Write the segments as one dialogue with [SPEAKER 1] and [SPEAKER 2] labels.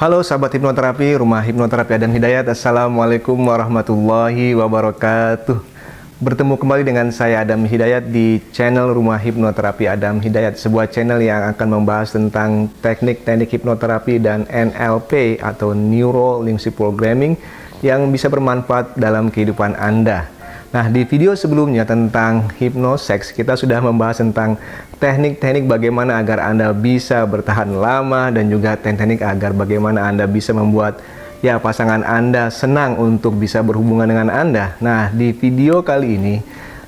[SPEAKER 1] Halo sahabat hipnoterapi, Rumah Hipnoterapi Adam Hidayat. Assalamualaikum warahmatullahi wabarakatuh. Bertemu kembali dengan saya Adam Hidayat di channel Rumah Hipnoterapi Adam Hidayat, sebuah channel yang akan membahas tentang teknik-teknik hipnoterapi dan NLP atau Neuro Linguistic Programming yang bisa bermanfaat dalam kehidupan Anda. Nah, di video sebelumnya tentang hipnoseks, kita sudah membahas tentang teknik-teknik bagaimana agar Anda bisa bertahan lama dan juga teknik agar bagaimana Anda bisa membuat pasangan Anda senang untuk bisa berhubungan dengan Anda. Nah, di video kali ini,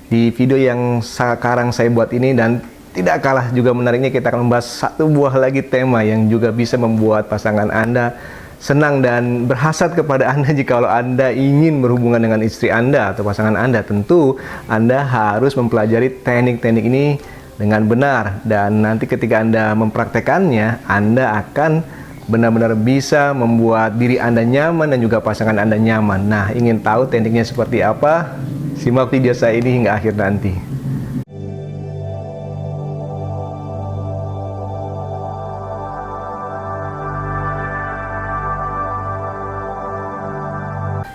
[SPEAKER 1] di video yang sekarang saya buat ini dan tidak kalah juga menariknya, kita akan membahas satu buah lagi tema yang juga bisa membuat pasangan Anda senang dan berhasrat kepada Anda. Jika Anda ingin berhubungan dengan istri Anda atau pasangan Anda, tentu Anda harus mempelajari teknik-teknik ini dengan benar. Dan nanti ketika Anda mempraktekannya, Anda akan benar-benar bisa membuat diri Anda nyaman dan juga pasangan Anda nyaman. Nah, ingin tahu tekniknya seperti apa? Simak video saya ini hingga akhir nanti.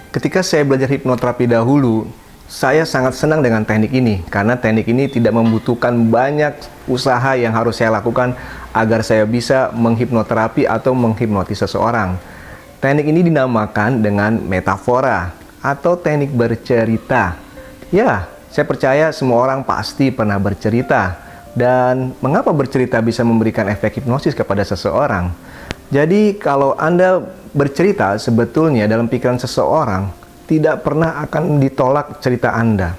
[SPEAKER 1] Ketika saya belajar hipnoterapi dahulu, saya sangat senang dengan teknik ini karena teknik ini tidak membutuhkan banyak usaha yang harus saya lakukan agar saya bisa menghipnoterapi atau menghipnotis seseorang. Teknik ini dinamakan dengan metafora atau teknik bercerita. Ya, saya percaya semua orang pasti pernah bercerita. Dan mengapa bercerita bisa memberikan efek hipnosis kepada seseorang? Jadi kalau Anda bercerita, sebetulnya dalam pikiran seseorang tidak pernah akan ditolak cerita Anda.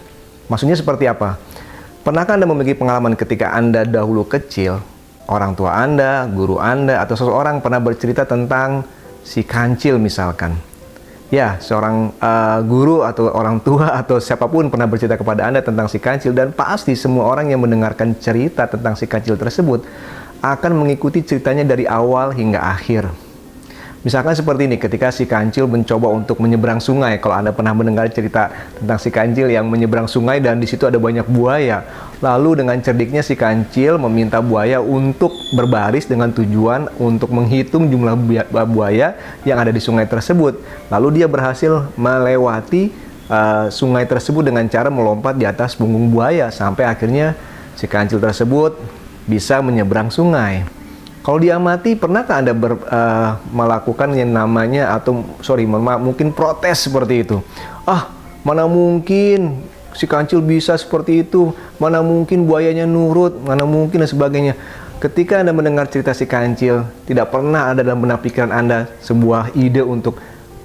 [SPEAKER 1] Maksudnya seperti apa? Pernahkah Anda memiliki pengalaman ketika Anda dahulu kecil, orang tua Anda, guru Anda, atau seseorang pernah bercerita tentang si kancil misalkan? Ya, seorang guru atau orang tua atau siapapun pernah bercerita kepada Anda tentang si kancil, dan pasti semua orang yang mendengarkan cerita tentang si kancil tersebut akan mengikuti ceritanya dari awal hingga akhir. Misalkan seperti ini, ketika si kancil mencoba untuk menyeberang sungai. Kalau Anda pernah mendengar cerita tentang si kancil yang menyeberang sungai dan di situ ada banyak buaya. Lalu dengan cerdiknya si kancil meminta buaya untuk berbaris dengan tujuan untuk menghitung jumlah buaya yang ada di sungai tersebut. Lalu dia berhasil melewati sungai tersebut dengan cara melompat di atas punggung buaya sampai akhirnya si kancil tersebut bisa menyeberang sungai. Kalau diamati, pernahkah Anda melakukan yang namanya mungkin protes seperti itu? Mana mungkin si kancil bisa seperti itu, mana mungkin buayanya nurut, mana mungkin dan sebagainya. Ketika Anda mendengar cerita si kancil, tidak pernah ada dalam benak pikiran Anda sebuah ide untuk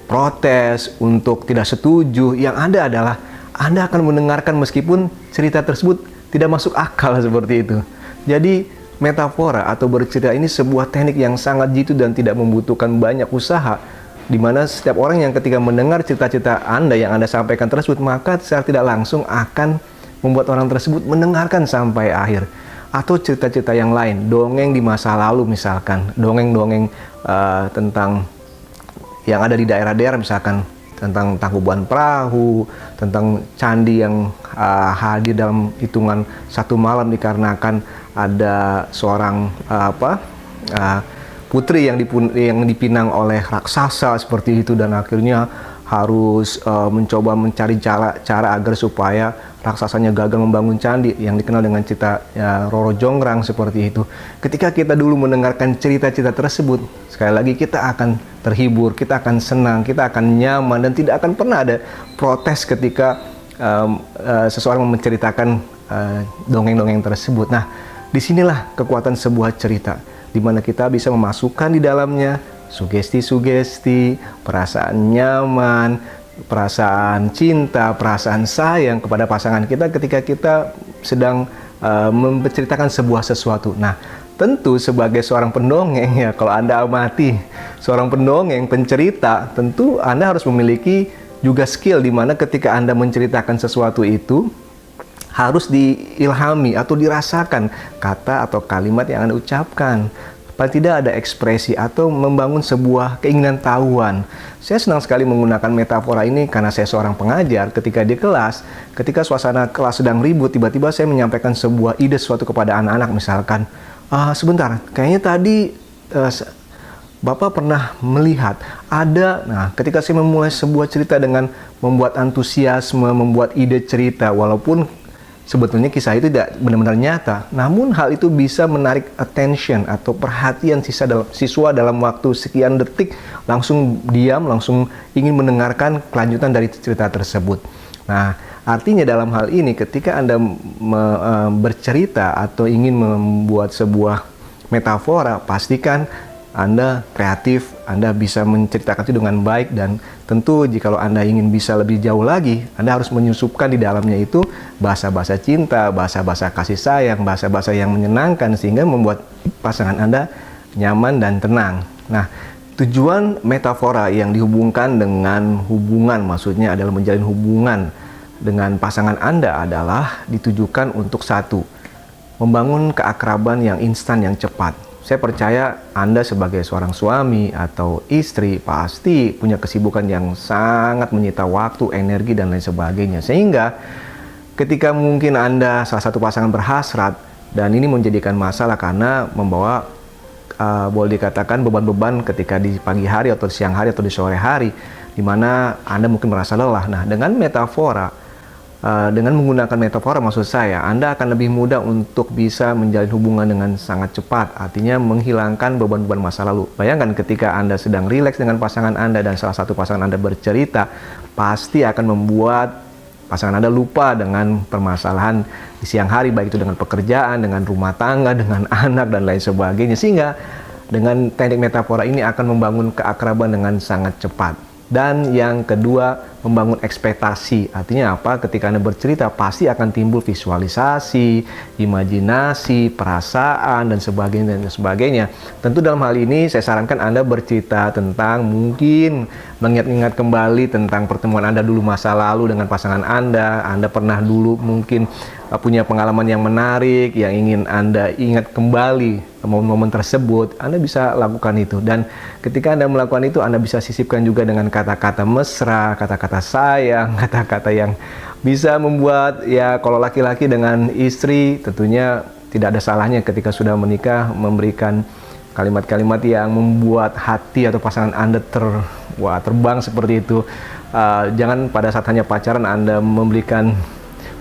[SPEAKER 1] protes, untuk tidak setuju. Yang ada adalah Anda akan mendengarkan meskipun cerita tersebut tidak masuk akal seperti itu. Jadi metafora atau bercerita ini sebuah teknik yang sangat jitu dan tidak membutuhkan banyak usaha, di mana setiap orang yang ketika mendengar cerita-cerita Anda yang Anda sampaikan tersebut, maka secara tidak langsung akan membuat orang tersebut mendengarkan sampai akhir. Atau cerita-cerita yang lain, dongeng di masa lalu misalkan, dongeng-dongeng tentang yang ada di daerah-daerah misalkan, tentang Tangkuban Perahu, tentang candi yang hadir dalam hitungan satu malam dikarenakan ada seorang putri yang dipinang oleh raksasa seperti itu, dan akhirnya harus mencoba mencari cara agar supaya raksasanya gagal membangun candi, yang dikenal dengan cerita Roro Jonggrang seperti itu. Ketika kita dulu mendengarkan cerita-cerita tersebut, sekali lagi kita akan terhibur, kita akan senang, kita akan nyaman, dan tidak akan pernah ada protes ketika seseorang menceritakan dongeng-dongeng tersebut. Nah, disinilah kekuatan sebuah cerita, di mana kita bisa memasukkan di dalamnya sugesti-sugesti, perasaan nyaman, perasaan cinta, perasaan sayang kepada pasangan kita ketika kita sedang menceritakan sebuah sesuatu. Nah, tentu sebagai seorang pendongeng, ya, kalau Anda amati seorang pendongeng, pencerita, tentu Anda harus memiliki juga skill di mana ketika Anda menceritakan sesuatu itu harus diilhami atau dirasakan kata atau kalimat yang Anda ucapkan. Paling tidak ada ekspresi atau membangun sebuah keinginan tahuan. Saya senang sekali menggunakan metafora ini karena saya seorang pengajar. Ketika di kelas, ketika suasana kelas sedang ribut, tiba-tiba saya menyampaikan sebuah ide sesuatu kepada anak-anak, misalkan, sebentar, kayaknya tadi Bapak pernah melihat ketika saya memulai sebuah cerita dengan membuat antusiasme, membuat ide cerita, walaupun sebetulnya kisah itu tidak benar-benar nyata, namun hal itu bisa menarik attention atau perhatian siswa dalam waktu sekian detik, langsung diam, langsung ingin mendengarkan kelanjutan dari cerita tersebut. Nah, artinya dalam hal ini ketika Anda bercerita atau ingin membuat sebuah metafora, pastikan Anda kreatif, Anda bisa menceritakan itu dengan baik, dan tentu jikalau Anda ingin bisa lebih jauh lagi, Anda harus menyusupkan di dalamnya itu bahasa-bahasa cinta, bahasa-bahasa kasih sayang, bahasa-bahasa yang menyenangkan sehingga membuat pasangan Anda nyaman dan tenang. Nah, tujuan metafora yang dihubungkan dengan hubungan, maksudnya adalah menjalin hubungan dengan pasangan Anda adalah ditujukan untuk satu, membangun keakraban yang instan, yang cepat. Saya percaya Anda sebagai seorang suami atau istri pasti punya kesibukan yang sangat menyita waktu, energi, dan lain sebagainya. Sehingga ketika mungkin Anda salah satu pasangan berhasrat, dan ini menjadikan masalah karena membawa boleh dikatakan beban-beban ketika di pagi hari atau di siang hari atau di sore hari, di mana Anda mungkin merasa lelah. Nah, dengan metafora, dengan menggunakan metafora maksud saya, Anda akan lebih mudah untuk bisa menjalin hubungan dengan sangat cepat, artinya menghilangkan beban-beban masa lalu. Bayangkan ketika Anda sedang rileks dengan pasangan Anda dan salah satu pasangan Anda bercerita, pasti akan membuat pasangan Anda lupa dengan permasalahan di siang hari, baik itu dengan pekerjaan, dengan rumah tangga, dengan anak, dan lain sebagainya. Sehingga dengan teknik metafora ini akan membangun keakraban dengan sangat cepat. Dan yang kedua, membangun ekspektasi. Artinya apa? Ketika Anda bercerita, pasti akan timbul visualisasi, imajinasi, perasaan, dan sebagainya. Tentu dalam hal ini saya sarankan Anda bercerita tentang mungkin mengingat-ingat kembali tentang pertemuan Anda dulu masa lalu dengan pasangan Anda. Anda pernah dulu mungkin punya pengalaman yang menarik, yang ingin Anda ingat kembali momen-momen tersebut. Anda bisa lakukan itu, dan ketika Anda melakukan itu, Anda bisa sisipkan juga dengan kata-kata mesra, kata-kata sayang, kata-kata yang bisa membuat, ya kalau laki-laki dengan istri tentunya tidak ada salahnya ketika sudah menikah memberikan kalimat-kalimat yang membuat hati atau pasangan Anda terbang seperti itu. Jangan pada saat hanya pacaran Anda memberikan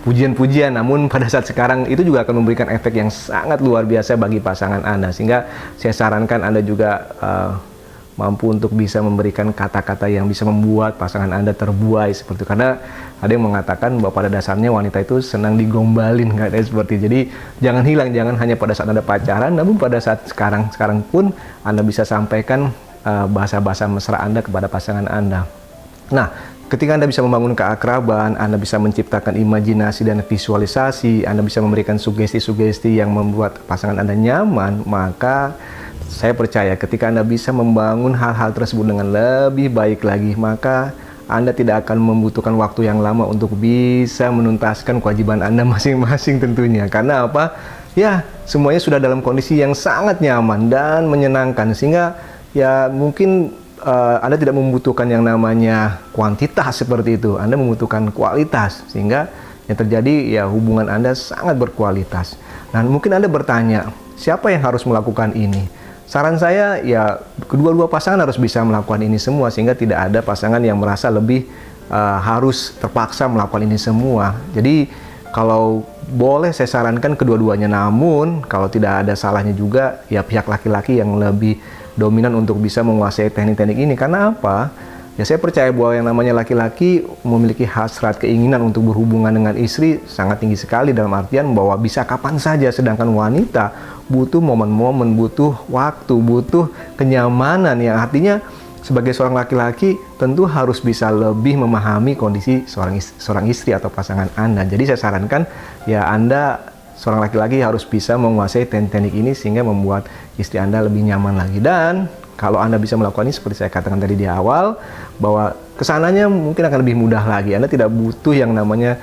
[SPEAKER 1] pujian-pujian, namun pada saat sekarang itu juga akan memberikan efek yang sangat luar biasa bagi pasangan Anda. Sehingga saya sarankan Anda juga mampu untuk bisa memberikan kata-kata yang bisa membuat pasangan Anda terbuai seperti itu. Karena ada yang mengatakan bahwa pada dasarnya wanita itu senang digombalin, katanya seperti itu. Jadi jangan hilang, jangan hanya pada saat Anda pacaran, namun pada saat sekarang pun Anda bisa sampaikan bahasa-bahasa mesra Anda kepada pasangan Anda. Nah, ketika Anda bisa membangun keakraban, Anda bisa menciptakan imajinasi dan visualisasi, Anda bisa memberikan sugesti-sugesti yang membuat pasangan Anda nyaman, maka saya percaya ketika Anda bisa membangun hal-hal tersebut dengan lebih baik lagi, maka Anda tidak akan membutuhkan waktu yang lama untuk bisa menuntaskan kewajiban Anda masing-masing tentunya. Karena apa? Ya, semuanya sudah dalam kondisi yang sangat nyaman dan menyenangkan, sehingga ya mungkin Anda tidak membutuhkan yang namanya kuantitas seperti itu. Anda membutuhkan kualitas, sehingga yang terjadi ya hubungan Anda sangat berkualitas. Nah, mungkin Anda bertanya, siapa yang harus melakukan ini? Saran saya ya kedua-dua pasangan harus bisa melakukan ini semua, sehingga tidak ada pasangan yang merasa lebih harus terpaksa melakukan ini semua. Jadi kalau boleh saya sarankan kedua-duanya, namun kalau tidak ada salahnya juga ya pihak laki-laki yang lebih dominan untuk bisa menguasai teknik-teknik ini. Karena apa? Ya saya percaya bahwa yang namanya laki-laki memiliki hasrat, keinginan untuk berhubungan dengan istri sangat tinggi sekali, dalam artian bahwa bisa kapan saja, sedangkan wanita butuh momen-momen, butuh waktu, butuh kenyamanan, yang artinya sebagai seorang laki-laki tentu harus bisa lebih memahami kondisi seorang istri atau pasangan Anda. Jadi saya sarankan ya Anda seorang laki-laki harus bisa menguasai teknik ini sehingga membuat istri Anda lebih nyaman lagi. Dan kalau Anda bisa melakukan ini seperti saya katakan tadi di awal, bahwa kesananya mungkin akan lebih mudah lagi. Anda tidak butuh yang namanya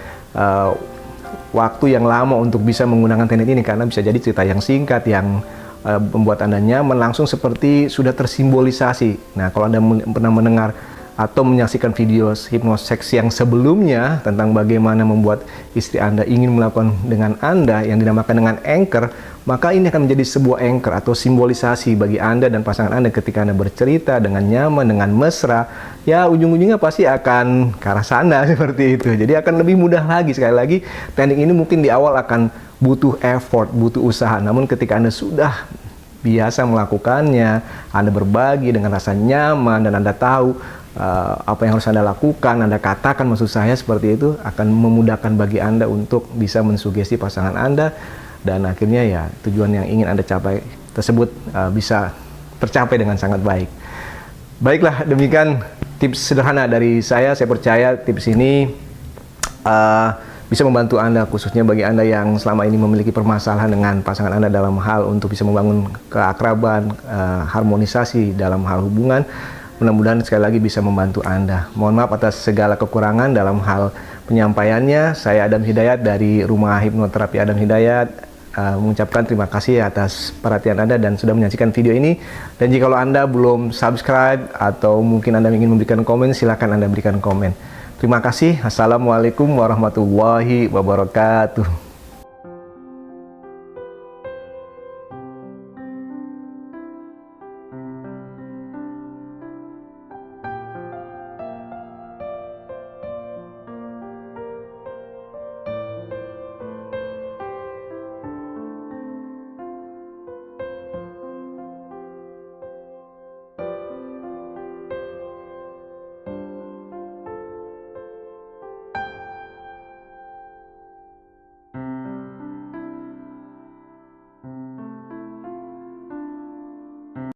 [SPEAKER 1] waktu yang lama untuk bisa menggunakan teknik ini, karena bisa jadi cerita yang singkat yang membuat Anda nyaman langsung seperti sudah tersimbolisasi. Nah, kalau Anda pernah mendengar atau menyaksikan video hipnoseks yang sebelumnya tentang bagaimana membuat istri Anda ingin melakukan dengan Anda yang dinamakan dengan anchor, maka ini akan menjadi sebuah anchor atau simbolisasi bagi Anda dan pasangan Anda ketika Anda bercerita dengan nyaman, dengan mesra, ya ujung-ujungnya pasti akan ke arah sana seperti itu. Jadi akan lebih mudah lagi. Sekali lagi, teknik ini mungkin di awal akan butuh effort, butuh usaha. Namun ketika Anda sudah biasa melakukannya, Anda berbagi dengan rasa nyaman dan Anda tahu apa yang harus Anda lakukan, Anda katakan maksud saya seperti itu, akan memudahkan bagi Anda untuk bisa mensugesti pasangan Anda, dan akhirnya ya tujuan yang ingin Anda capai tersebut bisa tercapai dengan sangat baik. Baiklah, demikian tips sederhana dari saya. Saya percaya tips ini bisa membantu Anda, khususnya bagi Anda yang selama ini memiliki permasalahan dengan pasangan Anda dalam hal untuk bisa membangun keakraban, harmonisasi dalam hal hubungan. Mudah-mudahan sekali lagi bisa membantu Anda. Mohon maaf atas segala kekurangan dalam hal penyampaiannya. Saya Adam Hidayat dari Rumah Hipnoterapi Adam Hidayat, mengucapkan terima kasih atas perhatian Anda dan sudah menyaksikan video ini. Dan jika Anda belum subscribe atau mungkin Anda ingin memberikan komen, silakan Anda berikan komen. Terima kasih. Assalamualaikum warahmatullahi wabarakatuh.